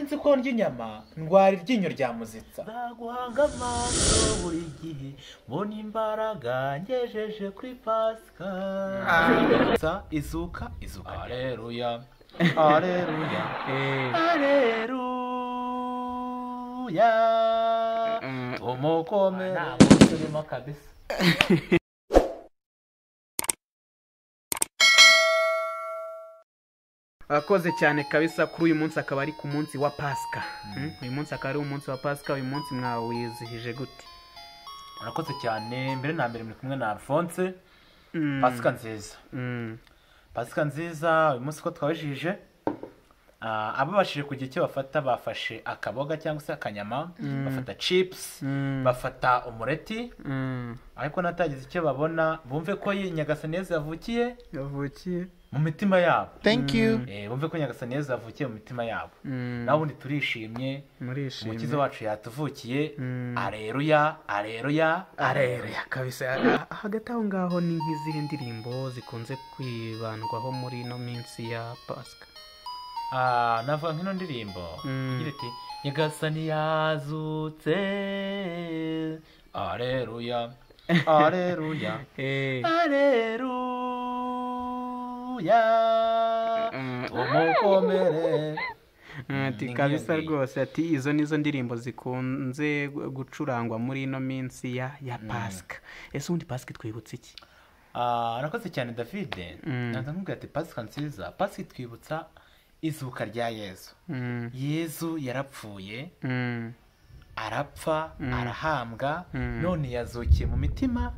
nzi ko ndya inyama ndwara iryinyo rya muzitsa. Zaguhanga amaso buri gihe mbona imbaraga ngejeje kuri Pasika. Izuka Haleluya Haleluya Haleluya tumukomere turimo kabisa. Akoze cyane kabisa kuri uyu munsi akaba ari ku munsi wa Pasika. Uyu munsi akaba ari umunsi wa Pasika. Uyu munsi mwawizihije gute? Urakoze cyane. Mbere na mbere muri kumwe na Alphonse. Pasika nziza. Pasika nziza. Uyu munsi ko twawejije ababashije kugira icyo bafata bafashe akaboga cyangwa se akanyama, bafata chips, bafata umureti, ariko natagize icyo babona bumve ko Nyagasani Yesu yavukiye mu mitima yabo. Thank you. Bumve ko Nyagasani Yesu yavukiye mu mitima yabo. Naho ubundi turishimye, umukiza wacu yatuvukiye. Haleluya Haleluya Haleluya kabisa. Hagati aho ngaho ni nk'izihe ndirimbo zikunze kwibandwaho muri ino minsi ya Pasika? Navuga nk'ino ndirimbo igira iti Nyagasani yazutse. Haleluya Haleluya Haleluya tumukomere. Ati kabisa rwose, ati izo nizo ndirimbo zikunze gucurangwa muri ino minsi ya Pasika. Ese ubundi Pasika twibutse iki? Nakoze cyane David. Ndamubwira ati Pasika nziza. Pasika twibutsa izuka rya Yesu. Yesu yarapfuye, arapfa, arahambwa, none yazukiye mu mitima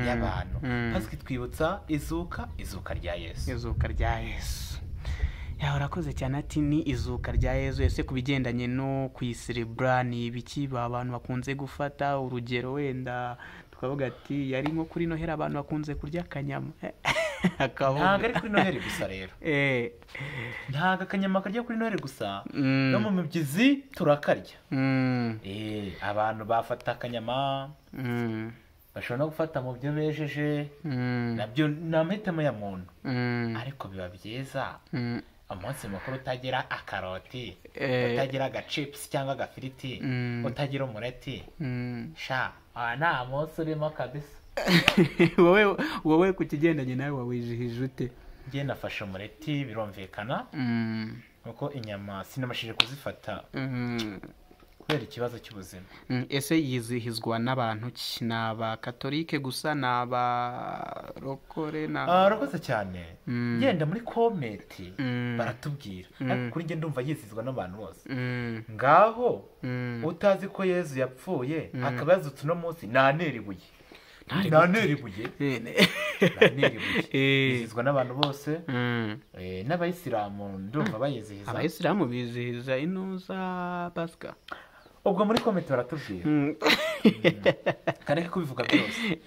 y'abantu. Pasika twibutsa izuka rya Yesu. Izuka rya Yesu. Urakoze cyane. Ati ni izuka rya Yesu. Ese kubigendanye no kuyiselebrate ni ibiki abantu bakunze gufata? Urugero wenda tukavuga ati yari nko kuri Noheri abantu bakunze kurya akanyama. Ntabwo ari kuri Noheri gusa rero. Ntabwo akanyama karya kuri Noheri gusa, no mu mibyizi turakarya. Abantu bafata akanyama, bashobora no gufata mu byo bejeje, nabyo ni amahitamo ya muntu. Ariko biba byiza umunsi mukuru utagira akaroti, utagira agachips cyangwa agafiriti, utagira umureti. Nta munsi urimo kabisa. wowe ku kigendanye nawe wawijihije ute? Njye nafashe umureti birumvikana, kuko inyama sinabashije kuzifata kubera ikibazo cy'ubuzima. Ese yizihizwa n'abantu ki? Ni abakatolike gusa? Ni abarokore? Urakoze cyane. Genda muri komenti baratubwira, ariko kuri njye ndumva yizihizwa n'abantu bose. Ngaho utazi ko Yesu yapfuye akaba yazutse uno munsi nanera ibuye. Yizihizwa n'abantu bose. N'abayisilamu ndumva bayizihiza. Abayisilamu bizihiza inuza Pasika. Ubwo muri komenti baratubwira. Kareke kubivuga byose.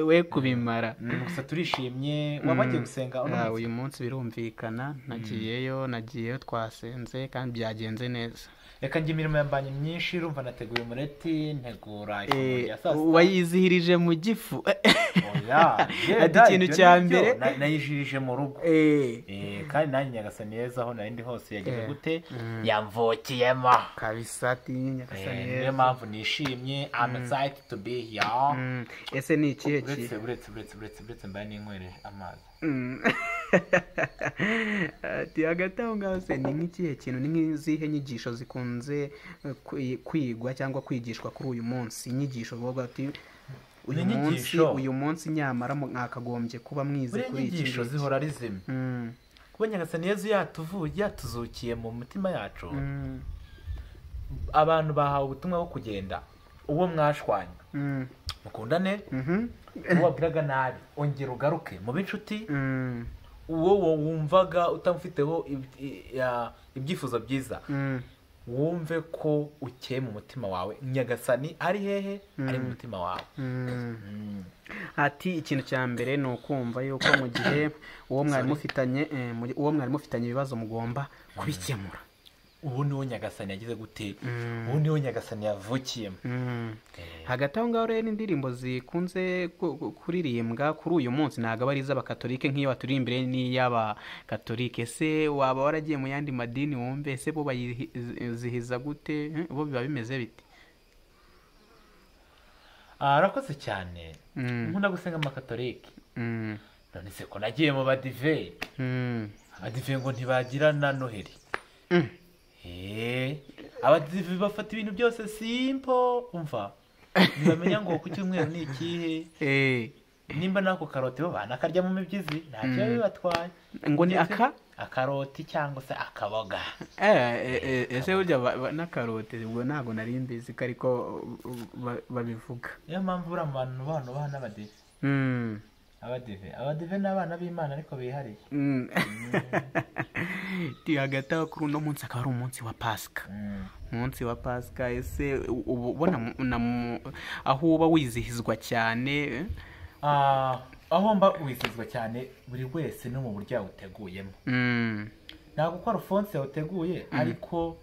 We kubimara. Gusa turishimye. Wabagiye gusenga uyu munsi? Birumvikana. Nagiyeyo twasenze kandi byagenze neza. Reka njye imirimo yambanye myinshi, urumva nateguye umureti, ntegura ifunguro rya saa sita. Wayizihirije mu gifu? Ati ikintu cya mbere nayijirije mu rugo. Kandi nanjye Nyagasani Yesu aho nari ndi hose yagize gute? Yamvukiyemo kabisa. Ati Nyagasani Yesu. Niyo mpamvu nishimye. I'm excited to be here. Ese ni ikihe ki? Uretse mbaye ninkwereje amazi. Ati hagati aho ngaho se ni nk'ikihe kintu? Ni nk'izihe nyigisho zikunze kwigwa cyangwa kwigishwa kuri uyu munsi? Inyigisho bavuga ati uyu munsi nyamara mwakagombye kuba mwize kuri iki. Inyigisho zihora ari zimwe. Kuba Nyagasani Yesu yatuzukiye mu mitima yacu. Abantu bahawe ubutumwa bwo kugenda uwo mwashwanye mukundane, uwo wabwiraga nabi ongera ugaruke mu b'inshuti, uwo wumvaga utamufiteho ibyifuzo byiza wumve ko ukeye mu mutima wawe. Nyagasani ari hehe? Ari mu mutima wawe. Ati ikintu cya mbere ni ukumva yuko mu gihe uwo mwari mufitanye ibibazo mugomba kubikemura. ubu niwo nyagasani yagize gute, ubu niwo nyagasani yavukiyemo. hagati aho ngaho rero indirimbo zikunze kuririmbwa kuri uyu munsi ntabwo aba ari iz'abakatolike nk'iyo waturi imbere n'iy'abakatolike. Se waba waragiye mu yandi madini wumve se bo bayizihiza gute, bo biba bimeze bite? arakoze cyane. nkunda gusenga amakatolike, none se ko nagiye mu badive, abadive ngo ntibagira na noheli. abadive bafata ibintu byose simple, umva ntibamenya ngo ku cyumweru ni ikihe, nimba nako karoti bo banakarya mu mibyizi ntacyo bibatwaye, ngo ni akaroti cyangwa se akaboga. ese burya n'akaroti ubwo ntabwo nari mbizi ko ariko babivuga. niyo mpamvu buriya mu bantu bano baha n'abadive, abadive ni abana b'Imana ariko bihariye. hagati aho kuri uno munsi akaba ari umunsi wa Pasika. umunsi wa Pasika ese ubona aho uba wizihizwa cyane? aho mba wizihizwa cyane buri wese no mu buryo yawuteguyemo. ntabwo ko Alphonse yawuteguye ariko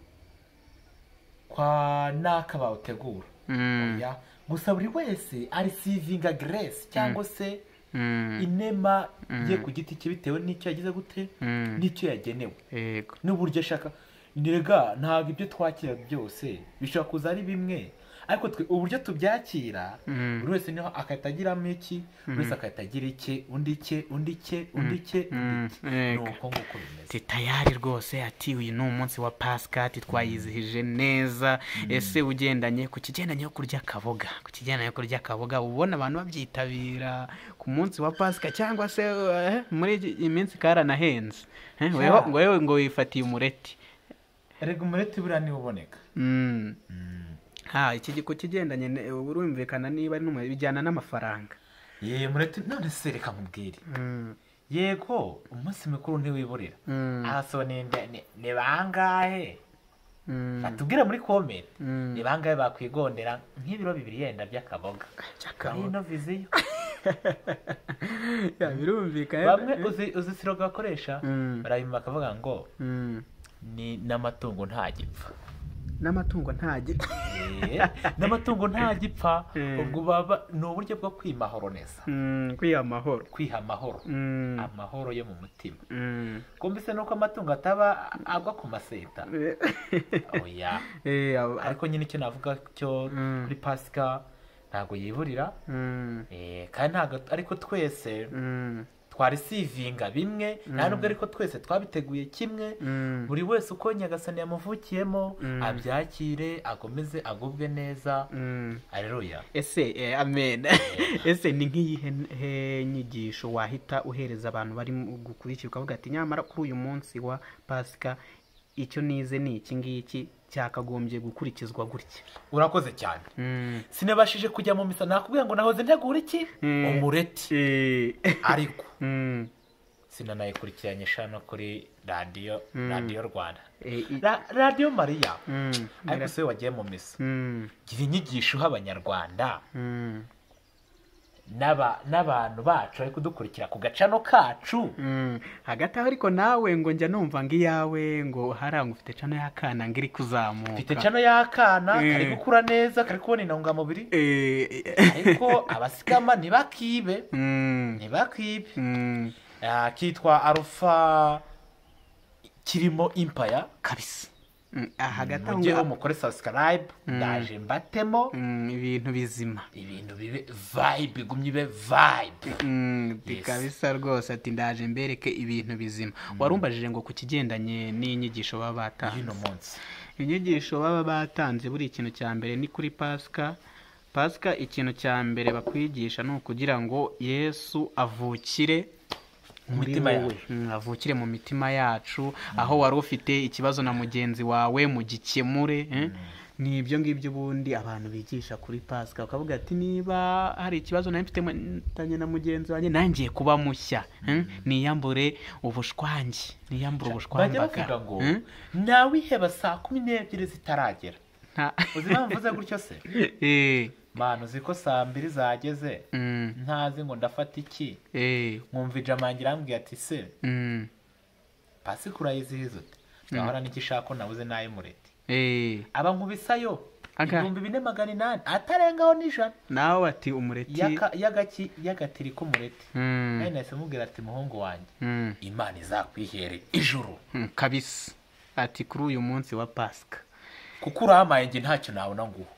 kwa naka bawutegura. gusa buri wese arisivinga grace cyangwa se inema ye ku giti cye bitewe n'icyo yagize gute, n'icyo yagenewe n'uburyo ashaka. nirega ntabwo ibyo twakira byose bishobora kuza ari bimwe, ariko uburyo tubyakira buri wese niho akahita agiramo iki, buri wese akahita agira icye, undi icye, undi icye, undi icye, undi icye. ni uko nguko bimeze. tayari rwose ati uyu ni umunsi wa Pasika, ati twayizihije neza. ese ugendanye ku kigendanye yo kurya akaboga, ku kigendanye yo kurya akaboga ubona abantu babyitabira ku munsi wa Pasika cyangwa se muri iyi minsi karanahenze? wewe ngo wifatiye umureti. erega umureti buriya niwo uboneka. iki ku kigendanye urumvikana niba ari bijyana n'amafaranga. mureti none se reka nkubwire, yego umunsi mukuru ntiwiburira. aso ni bangahe? batubwire muri komenti ni bangahe bakwigondera nk'ibiro 2 yenda by'akaboga ino viziyo. birumvikana. bamwe uzi siroga bakoresha barayima bakavuga ngo ni n'amatungo ntagipfa. n'amatungo ntagipfa. n'amatungo ntagipfa. ubwo baba ni uburyo bwo kwimahoro neza, kwiha amahoro, amahoro yo mu mutima. kumbise nuko amatungo ataba agwa ku maseta. oya ariko nyine icyo navuga cyo kuri Pasika ntabwo yiburira. kandi ntabwo ariko twese twarisivinga bimwe, nta nubwo ariko twese twabiteguye kimwe. buri wese uko nyagasani yamuvukiyemo abyakire, akomeze agubwe neza. Haleluya. ese amen. ese ni nk'iyihe nyigisho wahita uhereza abantu bari gukurikira ukavuga ati nyamara kuri uyu munsi wa Pasika icyo nize ni iki ngiki cyakagombye gukurikizwa gutya? urakoze cyane. sinabashije kujya mu misa, nakubwira ngo nahoze ntegura iki, umureti. ariko sinanayikurikiranye shano kuri radiyo Rwanda, radiyo Mariya. ariko se wagiye mu misa, gira inyigisho uha abanyarwanda n'abantu bacu bari kudukurikira ku gacano kacu. hagati aho ariko nawe ngo njya numva ngo iyawe ngo haranga ufite cano y'akana ngo iri kuzamuka. mfite cano y'akana kari gukura neza, kari kubona intungamubiri. ariko abasikama ntibakibe. kitwa Alpha kirimo impaya kabisa. hagati aho ngaho mukore subscribe, ndaje mbatemo ibintu bizima, ibintu bibe vibe, gumye ibe vibe. kabisa rwose ati ndaje mbereke ibintu bizima. warumbajije ngo ku kigendanye n'inyigisho baba batanze uno munsi. inyigisho baba batanze buri ikintu cya mbere ni kuri Pasika ikintu cya mbere bakwigisha ni ukugira ngo Yesu avukire avukire mu mitima yacu. aho wari ufite ikibazo na mugenzi wawe mugikemure. ni ibyo ngibyo ubundi abantu bigisha kuri Pasika, bakavuga ati niba hari ikibazo nari mfite na mugenzi wanjye nangiye kuba mushya, niyambure ubushwangi, bajya bavuga ngo nawiheba saa 12 zitaragera. uzi impamvu mvuze gutyo se? manu uzi ko saa 2 zageze ntazi ngo ndafata iki. nkumva ijamangira ambwiye ati se Pasika urayizihiza ute? gahora n'igishako nabuze nayo mureti aba nkubisayo 2400 atarengaho n'ijana nawe bati umureti y'agatiri k'umureti nayo nahise mubwira ati muhungu wanjye Imana izakwihere ijuru kabisa ati kuri uyu munsi wa Pasika kuko urahamaye nge ntacyo nabona nguho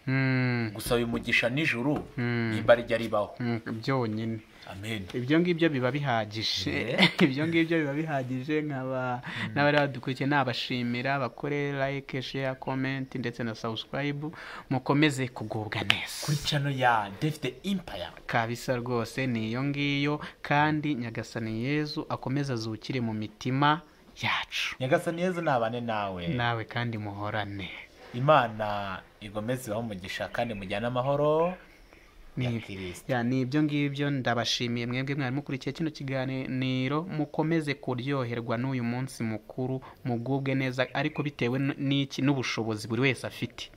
gusa uyu mugisha n'ijuru nimba rijya ribaho byonyine amen. Ibyo ngibyo biba bihagije ibyo ngibyo biba bihagije nkaba n'abari badukurikiye nabashimira bakore like share comment ndetse na subscribe mukomeze kugubwa neza kuri channel ya David Empire kabisa rwose niyo ngiyo kandi Nyagasani Yezu akomeza azukire mu mitima yacu. Nyagasani Yezu nabane nawe kandi muhorane. Imana igomeze aho mugisha kandi mujyana amahoro. ni ibyo ngibyo ndabashimiye mwebwe mwari mukurikiye kino kiganiro mukomeze kuryoherwa n'uyu munsi mukuru mugubwe neza ariko bitewe n'iki n'ubushobozi buri wese afite.